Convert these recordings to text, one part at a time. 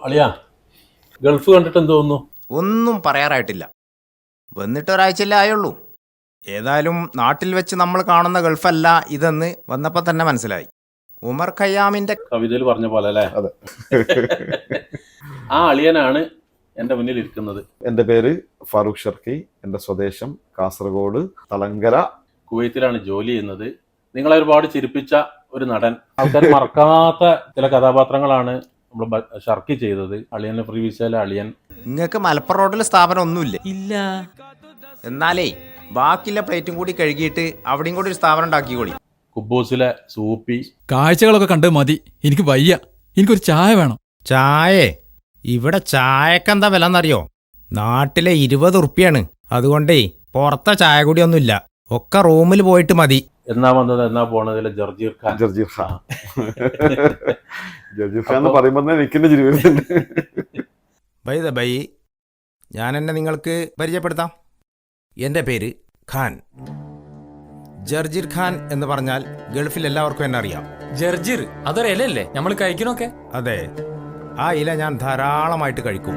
അളിയാ, ഗൾഫ് കണ്ടിട്ട് എന്ത് തോന്നുന്നു? ഒന്നും പറയാറായിട്ടില്ല. വന്നിട്ട് ഒരാഴ്ചയല്ലേ ആയുള്ളൂ. ഏതായാലും നാട്ടിൽ വെച്ച് നമ്മൾ കാണുന്ന ഗൾഫല്ല ഇതെന്ന് വന്നപ്പോൾ തന്നെ മനസ്സിലായി. ഉമർ ഖയ്യാമിന്റെ കവിതയിൽ പറഞ്ഞ പോലെ അല്ലേ? അതെ. ആ അളിയനാണ് എൻ്റെ മുന്നിൽ ഇരിക്കുന്നത്. എൻ്റെ പേര് ഫാറൂഖ് ഷർക്കി. എൻ്റെ സ്വദേശം കാസർഗോഡ് തളങ്കര. കുവൈത്തിലാണ് ജോലി ചെയ്യുന്നത്. നിങ്ങളെ ഒരുപാട് ചിരിപ്പിച്ച ഒരു നടൻ, ആൾക്കാർ മറക്കാത്ത ചില കഥാപാത്രങ്ങളാണ് നമ്മൾ ഷർക്കി ചെയ്തത്. അളിയന്റെ പ്രീവിയസിലെ അളിയൻ. നിങ്ങൾക്ക് മലപ്പുറം റോഡിൽ സ്ഥാപനം ഒന്നുമില്ല? ഇല്ല. എന്നാലേ ബാക്കിയുള്ള പ്ലേറ്റും കൂടി കഴുകിയിട്ട് അവിടെയും കൂടി ഒരു സ്ഥാപനം ഉണ്ടാക്കിക്കോളി. കുബൂസിലെ സൂപ്പി. കാഴ്ചകളൊക്കെ കണ്ട് മതി, എനിക്ക് വയ്യ. എനിക്കൊരു ചായ വേണം. ചായേ? ഇവിടെ ചായക്കെന്താ വില എന്നറിയോ? നാട്ടിലെ 20 ഉറുപ്പ്യാണ്. അതുകൊണ്ടേ പുറത്തെ ചായ കൂടി ഒന്നുമില്ല, ഒക്കെ റൂമിൽ പോയിട്ട് മതി. എന്നാ വന്നത് എന്നാ പോണതിലെ ജർജീർ ഖാൻ. ജർജീർ ഖാൻ എന്ന് പറയുമ്പോൾ എനിക്കെന്നെ ചിരി വരുന്നുണ്ട്. ബൈ ഞാൻ എന്നെ നിങ്ങൾക്ക് പരിചയപ്പെടുത്താം. എൻ്റെ പേര് ഖാൻ, ജർജീർ ഖാൻ എന്ന് പറഞ്ഞാൽ ഗൾഫിൽ എല്ലാവർക്കും എന്നെ അറിയാം. ജർജിർ അതൊരു ഇലയല്ലേ നമ്മൾ കഴിക്കണൊക്കെ? അതെ, ആ ഇല ഞാൻ ധാരാളമായിട്ട് കഴിക്കും.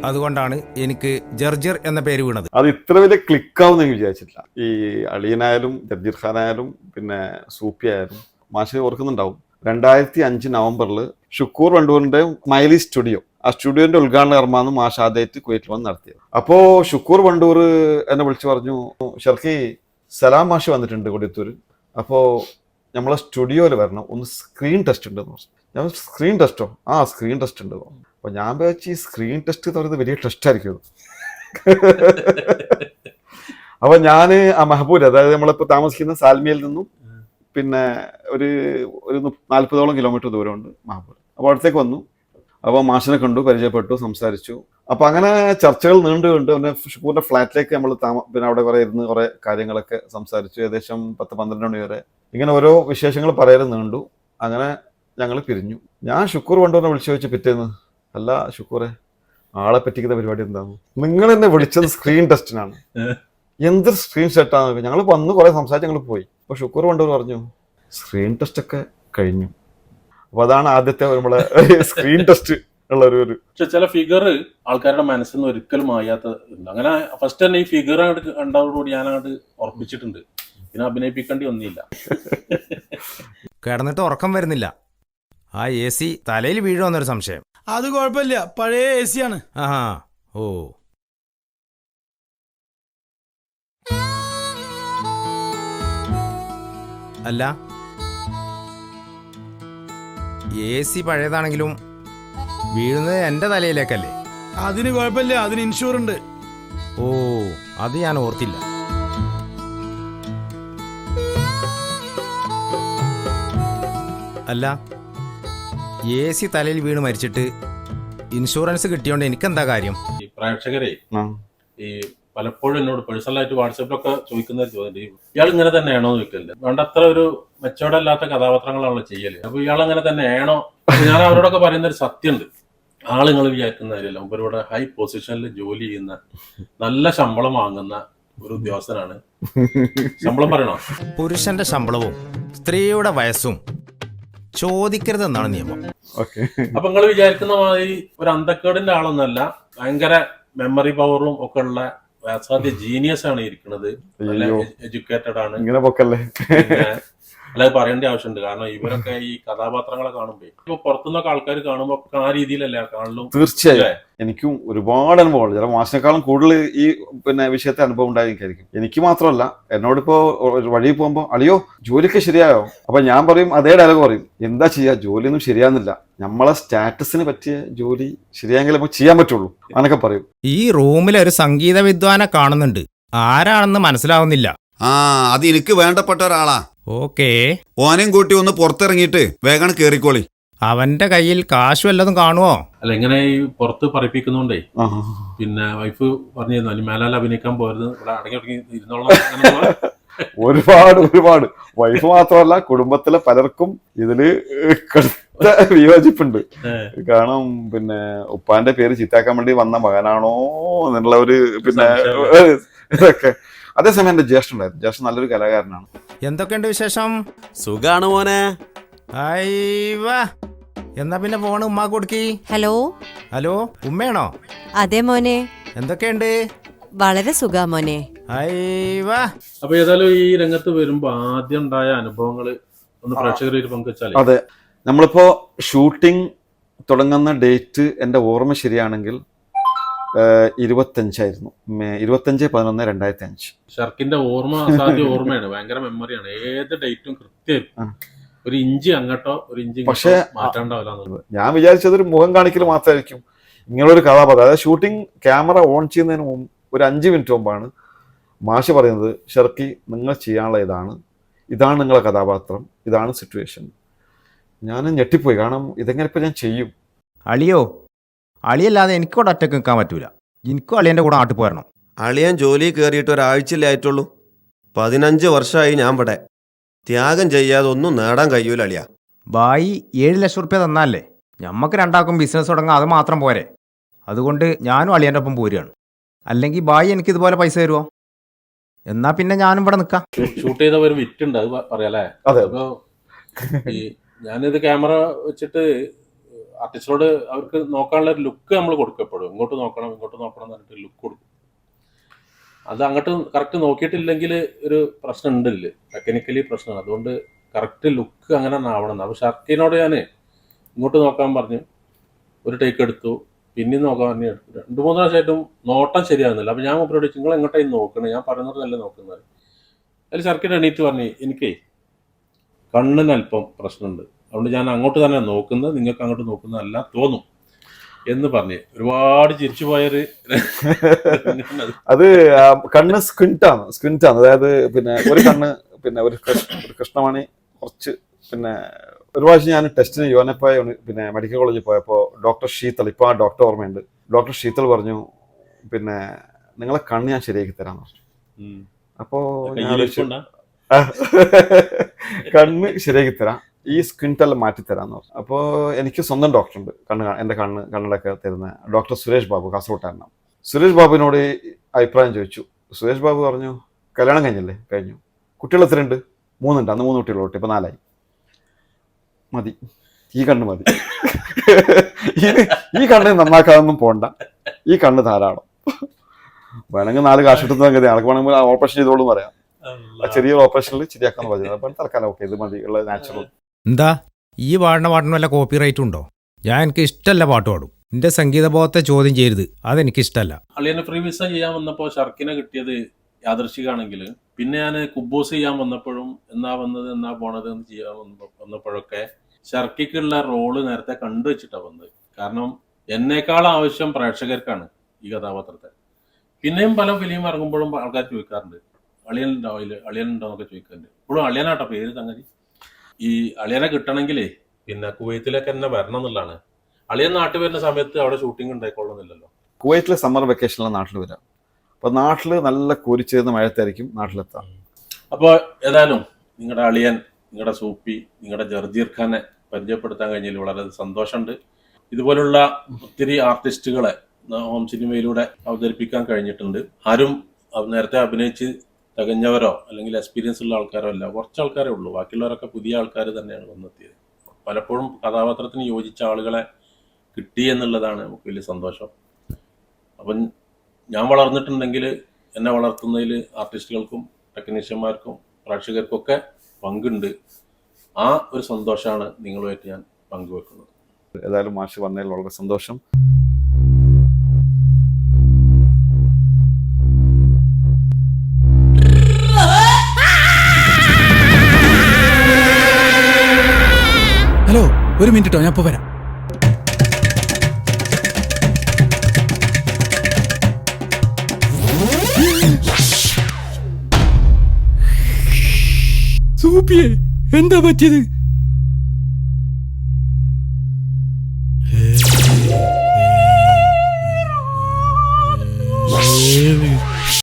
അതുകൊണ്ടാണ് എനിക്ക് ജർജിർ എന്ന പേര് വീണത്. അത് ഇത്ര വലിയ ക്ലിക്കാവുന്ന എനിക്ക് വിചാരിച്ചിട്ടില്ല. ഈ അളിയനായാലും ജർജീർ ഖാൻ ആയാലും പിന്നെ സൂപ്പി ആയാലും മാഷെ ഓർക്കുന്നുണ്ടാവും. 2005 നവംബറിൽ ഷുക്കൂർ വണ്ടൂരിന്റെ മൈലി സ്റ്റുഡിയോ, ആ സ്റ്റുഡിയോന്റെ ഉദ്ഘാടന കർമ്മമാണ് മാഷ് ആദ്യമായിട്ട് കുവൈറ്റിൽ വന്ന് നടത്തിയത്. അപ്പോ ഷുക്കൂർ വണ്ടൂർ എന്നെ വിളിച്ചു പറഞ്ഞു, ഷർക്കി സലാം മാഷ് വന്നിട്ടുണ്ട് കൊടിയത്തൂര്, അപ്പോ നമ്മളെ സ്റ്റുഡിയോയിൽ വരണം, ഒന്ന് സ്ക്രീൻ ടെസ്റ്റ് ഉണ്ടെന്ന് പറഞ്ഞു. ഞാൻ സ്ക്രീൻ ടെസ്റ്റോ? ആ സ്ക്രീൻ ടെസ്റ്റ് ഉണ്ട്. അപ്പൊ ഞാൻ വിചാരിച്ചു ഈ സ്ക്രീൻ ടെസ്റ്റ് എന്ന് പറയുന്നത് വലിയ ടെസ്റ്റ് ആയിരിക്കും. അപ്പൊ ഞാന് ആ മഹബൂൽ, അതായത് നമ്മളിപ്പോ താമസിക്കുന്ന സാൽമിയയിൽ നിന്നും പിന്നെ ഒരു 40ഓളം കിലോമീറ്റർ ദൂരമുണ്ട് മഹബൂൽ. അപ്പോൾ അടുത്തേക്ക് വന്നു. അപ്പോൾ മാഷിനെ കണ്ടു, പരിചയപ്പെട്ടു, സംസാരിച്ചു. അപ്പൊ അങ്ങനെ ചർച്ചകൾ നീണ്ടുകൊണ്ട് പിന്നെ ഷുക്കൂറിന്റെ ഫ്ലാറ്റിലേക്ക് നമ്മൾ പിന്നെ അവിടെ കുറെ ഇരുന്ന് കുറെ കാര്യങ്ങളൊക്കെ സംസാരിച്ചു. ഏകദേശം 10-12 മണി വരെ ഇങ്ങനെ ഓരോ വിശേഷങ്ങൾ പറയാൻ നീണ്ടു. അങ്ങനെ ഞങ്ങൾ പിരിഞ്ഞു. ഞാൻ ഷുക്കൂർ വണ്ടൂരിനെ വിളിച്ചു ചോദിച്ചു പിറ്റേന്ന്, അല്ല ഷുക്കൂറെ, ആളെ പറ്റിക്കുന്ന പരിപാടി എന്താണ്? നിങ്ങൾ എന്നെ വിളിച്ചത് സ്ക്രീൻ ടെസ്റ്റിനാണ്. എന്ത് സ്ക്രീൻ ടെസ്റ്റാണ്? ഞങ്ങൾ വന്ന് കുറെ സംസാരിച്ച് ഞങ്ങൾ പോയി. അപ്പൊ ഷുക്കൂർ വണ്ടൂർ പറഞ്ഞു സ്ക്രീൻ ടെസ്റ്റ് ഒക്കെ കഴിഞ്ഞു. അപ്പൊ അതാണ് ആദ്യത്തെ നമ്മളെ സ്ക്രീൻ ടെസ്റ്റ് ഉള്ള ഒരു. പക്ഷെ ചില ഫിഗർ ആൾക്കാരുടെ മനസ്സിൽ നിന്ന് ഒരിക്കലും മായാത്തതുണ്ട്. അങ്ങനെ ഫസ്റ്റ് തന്നെ ഈ ഫിഗർ കണ്ടതോടുകൂടി ഞാനങ്ങോട്ട് ഉറപ്പിച്ചിട്ടുണ്ട്, പിന്നെ അഭിനയിപ്പിക്കേണ്ടി ഒന്നുമില്ല. കിടന്നിട്ട് ഉറക്കം വരുന്നില്ല. ആ AC തലയിൽ വീഴുമെന്നൊരു സംശയം. അത് കുഴപ്പമില്ല, പഴയ AC ആണ്. ആഹാ, ഓ. അല്ല, AC പഴയതാണെങ്കിലും വീഴുന്നത് എൻ്റെ തലയിലേക്കല്ലേ? അതിന് കുഴപ്പമില്ല, അതിന് ഇൻഷുർ ഉണ്ട്. ഓ, അത് ഞാൻ ഓർത്തില്ല. അല്ല, AC തലയിൽ വീണ് മരിച്ചിട്ട് ഇൻഷുറൻസ് കിട്ടിയോണ്ട് എനിക്കെന്താ കാര്യം? ഈ പ്രേക്ഷകരെ ഈ പലപ്പോഴും എന്നോട് പേഴ്സണലായിട്ട് വാട്സാപ്പിലൊക്കെ ചോദിക്കുന്ന ഒരു ചോദ്യം, ഇയാൾ ഇങ്ങനെ തന്നെയാണോ എന്ന് ചോദിക്കലുണ്ട്. വേണ്ടത്ര ഒരു മെച്ചോർഡല്ലാത്ത കഥാപാത്രങ്ങളാണല്ലോ ചെയ്യല്. അപ്പൊ ഇയാൾ അങ്ങനെ തന്നെയാണോ? ഞാൻ അവരോടൊക്കെ പറയുന്ന ഒരു സത്യമുണ്ട്. ആളുകൾ വിചാരിക്കുന്ന കാര്യമല്ല, മുമ്പ് ഹൈ പൊസിഷനിൽ ജോലി ചെയ്യുന്ന, നല്ല ശമ്പളം വാങ്ങുന്ന ഒരു ഉദ്യോഗസ്ഥനാണ്. ശമ്പളം പറയണോ? പുരുഷന്റെ ശമ്പളവും സ്ത്രീയുടെ വയസ്സും ചോദിക്കരുതെന്നാണ് നിയമം. അപ്പൊ നിങ്ങൾ വിചാരിക്കുന്ന മാതിരി ഒരു അന്തക്കേടിന്റെ ആളൊന്നല്ല. ഭയങ്കര മെമ്മറി പവറും ഒക്കെ ഉള്ള അസാധ്യ ജീനിയസ് ആണ് ഇരിക്കുന്നത്. എഡ്യൂക്കേറ്റഡ് ആണ്. അല്ലാതെ പറയേണ്ട ആവശ്യമുണ്ട്. കാരണം ഇവരൊക്കെ ഈ കഥാപാത്രങ്ങളെ കാണുമ്പോ ഇപ്പൊ പുറത്തുനിന്നൊക്കെ ആൾക്കാർ കാണുമ്പോ ആ രീതിയിലല്ല കാണലും. തീർച്ചയായും എനിക്കും ഒരുപാട് അനുഭവമുണ്ട്. ചില മാസിനേക്കാളും കൂടുതൽ ഈ പിന്നെ വിഷയത്തെ അനുഭവം ഉണ്ടായിരിക്കും. എനിക്ക് മാത്രമല്ല, എന്നോടിപ്പോ വഴി പോകുമ്പോ അളിയോ ജോലിയൊക്കെ ശരിയായോ? അപ്പൊ ഞാൻ പറയും, അതേ ഡയലോഗ് പറയും, എന്താ ചെയ്യാ, ജോലിയൊന്നും ശരിയാകുന്നില്ല, നമ്മളെ സ്റ്റാറ്റസിന് പറ്റിയ ജോലി ശരിയായെങ്കിൽ നമുക്ക് ചെയ്യാൻ പറ്റുള്ളൂ എന്നൊക്കെ പറയും. ഈ റൂമിൽ ഒരു സംഗീത വിദ്വാനെ കാണുന്നുണ്ട്, ആരാണെന്ന് മനസ്സിലാവുന്നില്ല. അത് എനിക്ക് വേണ്ടപ്പെട്ട ഒരാളാ. ഓക്കേ, ഓനെയും കൂട്ടി ഒന്ന് പുറത്തിറങ്ങിയിട്ട് വേഗം കേറിക്കോളി. അവന്റെ കയ്യിൽ കാശ് വല്ലതും കാണുവോ? അല്ല, ഇങ്ങനെ ഈ പുറത്ത് പറയിപ്പിക്കുന്നോണ്ടേ പിന്നെ വൈഫ് പറഞ്ഞിരുന്നു, അല്ലെ മേലാൽ അഭിനയിക്കാൻ പോരുത്, ഇവിടെ അടങ്ങി ഇരുന്നോളാം. ഒരുപാട് വൈഫ് മാത്രമല്ല, കുടുംബത്തിലെ പലർക്കും ഇതില് വിയോജിപ്പുണ്ട്. കാരണം പിന്നെ ഉപ്പാന്റെ പേര് ചിത്താക്കാൻ വേണ്ടി വന്ന മകനാണോ എന്നുള്ള ഒരു പിന്നെ ഇതൊക്കെ. അതേസമയം എന്റെ ജ്യേഷ്ഠൻ ഉണ്ടായിരുന്നു. ജ്യേഷ്ഠൻ നല്ലൊരു കലാകാരനാണ്. എന്തൊക്കെയുണ്ട് വിശേഷം? സുഖാണ് മോനെ. എന്നാ പിന്നെ ഫോൺ ഉമ്മാ കൊടുക്കി. Hello hello, ഉമ്മയാണോ? അതെ മോനെ, എന്തൊക്കെയുണ്ട്? വളരെ സുഖാ മോനെ. അയ്യവാ. അപ്പൊ ഏതായാലും ഈ രംഗത്ത് വരുമ്പോ ആദ്യം ഉണ്ടായ അനുഭവങ്ങൾ ഒന്ന് പ്രേക്ഷകരായിട്ട് പങ്കുവെച്ചാലേ. അതെ, നമ്മളിപ്പോ ഷൂട്ടിംഗ് തുടങ്ങുന്ന ഡേറ്റ് എൻ്റെ ഓർമ്മ ശരിയാണെങ്കിൽ 25 25/11/2005. ഷർക്കിന്റെ ഓർമ്മ അസാധ്യ ഓർമ്മയാണ്, ഭയങ്കര മെമ്മറിയാണ്. ഏത് ഡേറ്റും കൃത്യമായിരിക്കും. ഒരു ഇഞ്ചി അങ്ങോട്ടോ ഒരു ഇഞ്ചി പക്ഷേ മാറ്റാണ്ടാവില്ല. ഞാൻ വിചാരിച്ചത് ഒരു മുഖം കാണിക്കൽ മാത്രമായിരിക്കും ഇങ്ങനൊരു കഥാപാത്രം. അതായത് ഷൂട്ടിംഗ് ക്യാമറ ഓൺ ചെയ്യുന്നതിന് മുമ്പ് ഒരു 5 മിനിറ്റ് മുമ്പാണ് മാഷ് പറയുന്നത്, ഷർക്കി നിങ്ങൾ ചെയ്യാനുള്ള ഇതാണ് നിങ്ങളെ കഥാപാത്രം, ഇതാണ് സിറ്റുവേഷൻ. ഞാൻ ഞെട്ടിപ്പോയി. കാരണം ഇതെങ്ങനെ ഇപ്പം ഞാൻ ചെയ്യും? അളിയോ, അളിയല്ലാതെ എനിക്കൂടെ ഒറ്റക്ക് നിൽക്കാൻ പറ്റൂല. എനിക്കും അളിയൻ്റെ കൂടെ നാട്ടിൽ പോരണം. അളിയൻ ജോലി കയറിയിട്ട് ഒരാഴ്ചയിലേ ആയിട്ടുള്ളൂ. 15 വർഷമായി ഞാൻ ഇവിടെ. ത്യാഗം ചെയ്യാതെ ഒന്നും നേടാൻ കഴിയൂല അളിയ. ബായി 7 ലക്ഷം റുപ്യ തന്നാലേ ഞമ്മക്ക് രണ്ടാക്കും ബിസിനസ് തുടങ്ങാം, അത് മാത്രം പോരെ. അതുകൊണ്ട് ഞാനും അളിയൻ്റെ ഒപ്പം പോരുകയാണ്. അല്ലെങ്കിൽ ബായി എനിക്ക് ഇതുപോലെ പൈസ തരുമോ? എന്നാ പിന്നെ ഞാനും ഇവിടെ നിൽക്കാം. ഷൂട്ട് ചെയ്തവർ വിറ്റുണ്ട്, അത് പറയാലേ. അതെ. അപ്പൊ ഈ ഞാനിത് ക്യാമറ വെച്ചിട്ട് ആർട്ടിസ്റ്റിനോട് അവർക്ക് നോക്കാനുള്ള ഒരു ലുക്ക് നമ്മൾ കൊടുക്കപ്പെടും. ഇങ്ങോട്ട് നോക്കണം എന്ന് പറഞ്ഞിട്ട് ലുക്ക് കൊടുക്കും. അത് അങ്ങോട്ട് കറക്റ്റ് നോക്കിയിട്ടില്ലെങ്കിൽ ഒരു പ്രശ്നം ഉണ്ടല്ലേ, ടെക്നിക്കലി പ്രശ്നമാണ്. അതുകൊണ്ട് കറക്റ്റ് ലുക്ക് അങ്ങനെ ആവണം. അപ്പോൾ ഷർക്കിനോട് ഞാൻ ഇങ്ങോട്ട് നോക്കാൻ പറഞ്ഞു, ഒരു ടേക്ക് എടുത്തു, പിന്നെയും നോക്കാൻ പറഞ്ഞു. 2-3 പ്രാവശ്യമായിട്ടും നോട്ടം ശരിയാകുന്നില്ല. അപ്പോൾ ഞാൻ മൂപ്പരോട് നിങ്ങൾ എങ്ങോട്ടായി നോക്കണേ, ഞാൻ പറയുന്നതല്ല നോക്കുന്നത്. അതിൽ ഷർക്കിന് എണീറ്റ് പറഞ്ഞു, എനിക്കേ കണ്ണിന് അല്പം പ്രശ്നമുണ്ട്, അതുകൊണ്ട് ഞാൻ അങ്ങോട്ട് തന്നെ നോക്കുന്നത്, നിങ്ങൾക്ക് അങ്ങോട്ട് നോക്കുന്നതല്ല തോന്നും എന്ന് പറഞ്ഞ് ഒരുപാട് ചിരിച്ചു പോയൊരു. അത് കണ്ണ് സ്ക്വിൻറ്റാണ്. അതായത് പിന്നെ ഒരു കണ്ണ് പിന്നെ ഒരു കൃഷ്ണമണി കുറച്ച്. പിന്നെ ഒരു പ്രാവശ്യം ഞാൻ ടെസ്റ്റിന് യോനപ്പായ പിന്നെ മെഡിക്കൽ കോളേജിൽ പോയപ്പോൾ ഡോക്ടർ ഷീതൾ, ഇപ്പോൾ ആ ഡോക്ടർ ഓർമ്മയുണ്ട്, ഡോക്ടർ ഷീതൾ പറഞ്ഞു, പിന്നെ നിങ്ങളെ കണ്ണ് ഞാൻ ശരിയാക്കി തരാമെന്ന് പറഞ്ഞു. അപ്പോൾ കണ്ണ് ശരിയാക്കി തരാം, ഈ സ്ക്വിൻറ്റെല്ലാം മാറ്റിത്തരാമെന്ന് പറഞ്ഞു. അപ്പോൾ എനിക്ക് സ്വന്തം ഡോക്ടറുണ്ട്, എൻ്റെ കണ്ണിലൊക്കെ തരുന്ന ഡോക്ടർ സുരേഷ് ബാബു, കാസർഗോട്ടായിരുന്നു. സുരേഷ് ബാബുവിനോട് അഭിപ്രായം ചോദിച്ചു. സുരേഷ് ബാബു പറഞ്ഞു, കല്യാണം കഴിഞ്ഞല്ലേ? കഴിഞ്ഞു. കുട്ടികൾ എത്രയുണ്ട്? 3 ഉണ്ട്. അന്ന് 3 കുട്ടികളോട്ട്, ഇപ്പം 4 ആയി. മതി, ഈ കണ്ണ് മതി. ഈ കണ്ണ് നന്നാക്കാതൊന്നും പോണ്ട, ഈ കണ്ണ് ധാരാളം. വേണമെങ്കിൽ 4 കാശ് കിട്ടുന്ന സംഗതി, ആൾക്ക് വേണമെങ്കിൽ ഓപ്പറേഷൻ ചെയ്തോളും പറയാം. ചെറിയൊരു ഓപ്പറേഷനിൽ ശരിയാക്കാന്ന് പറഞ്ഞു. അപ്പം തൽക്കാലം ഓക്കെ, ഇത് മതി, ഉള്ള നാച്ചുറൽ. എന്താ ഈ പാടിന പാട്ടിന് വല്ല കോപ്പി റൈറ്റും ഉണ്ടോ? ഞാൻ എനിക്ക് ഇഷ്ടമല്ല പാട്ട് പാടും. എൻ്റെ സംഗീതബോധത്തെ ചോദ്യം ചെയ്യരുത്, അതെനിക്കിഷ്ടമല്ല. അളിയനെ ഫ്രീ വിസ ചെയ്യാൻ വന്നപ്പോൾ ഷർക്കിനെ കിട്ടിയത് യാദൃശികാണെങ്കിൽ, പിന്നെ ഞാൻ കുബോസ് ചെയ്യാൻ വന്നപ്പോഴും എന്നാ പോണത് എന്ന് ചെയ്യാൻ വന്നപ്പോഴൊക്കെ ഷർക്കിക്കുള്ള റോള് നേരത്തെ കണ്ടുവച്ചിട്ടാണ് വന്നത്. കാരണം എന്നേക്കാൾ ആവശ്യം പ്രേക്ഷകർക്കാണ് ഈ കഥാപാത്രത്തെ. പിന്നെയും പല ഫിലിം ഇറങ്ങുമ്പോഴും ആൾക്കാർ ചോദിക്കാറുണ്ട്, അളിയനുണ്ടോ എന്നൊക്കെ ചോദിക്കാറുണ്ട്. ഇപ്പോഴും അളിയനാട്ടോ പേര് സംഗതി. ഈ അളിയനെ കിട്ടണമെങ്കിലേ പിന്നെ കുവൈത്തിലേക്ക് തന്നെ വരണം എന്നുള്ളതാണ്. അളിയൻ നാട്ടിൽ വരുന്ന സമയത്ത് അവിടെ ഷൂട്ടിംഗ് ഉണ്ടായിക്കൊള്ളുന്നില്ലല്ലോ. കുവൈറ്റിലെ സമ്മർ വെക്കേഷനിലാണ് നാട്ടിൽ വരാം. അപ്പോൾ നാട്ടിൽ നല്ല കോരിച്ചേർന്ന മഴയത്തായിരിക്കും നാട്ടിലെത്താം. അപ്പോൾ ഏതായാലും നിങ്ങളുടെ അളിയൻ, നിങ്ങളുടെ സൂപ്പി, നിങ്ങളുടെ ജർജീർ ഖാനെ പരിചയപ്പെടുത്താൻ കഴിഞ്ഞതിൽ വളരെ സന്തോഷമുണ്ട്. ഇതുപോലുള്ള ഒത്തിരി ആർട്ടിസ്റ്റുകളെ ഹോം സിനിമയിലൂടെ അവതരിപ്പിക്കാൻ കഴിഞ്ഞിട്ടുണ്ട്. ആരും നേരത്തെ അഭിനയിച്ച് തികഞ്ഞവരോ അല്ലെങ്കിൽ എക്സ്പീരിയൻസ് ഉള്ള ആൾക്കാരോ അല്ല, കുറച്ച് ആൾക്കാരേ ഉള്ളൂ. ബാക്കിയുള്ളവരൊക്കെ പുതിയ ആൾക്കാർ തന്നെയാണ് വന്നെത്തിയത്. പലപ്പോഴും കഥാപാത്രത്തിന് യോജിച്ച ആളുകളെ കിട്ടി എന്നുള്ളതാണ് നമുക്ക് വലിയ സന്തോഷം. അപ്പം ഞാൻ വളർന്നിട്ടുണ്ടെങ്കിൽ എന്നെ വളർത്തുന്നതിൽ ആർട്ടിസ്റ്റുകൾക്കും ടെക്നീഷ്യന്മാർക്കും പ്രേക്ഷകർക്കൊക്കെ പങ്കുണ്ട്. ആ ഒരു സന്തോഷമാണ് നിങ്ങളുമായിട്ട് ഞാൻ പങ്കുവെക്കുന്നത്. ഏതായാലും മാഷ് വന്നതിൽ വളരെ സന്തോഷം. ഹലോ, ഒരു മിനിറ്റ് കേട്ടോ, ഞാൻ ഇപ്പോൾ വരാം. സൂപ്പിയെ, എന്താ പറ്റിയത്? ഏ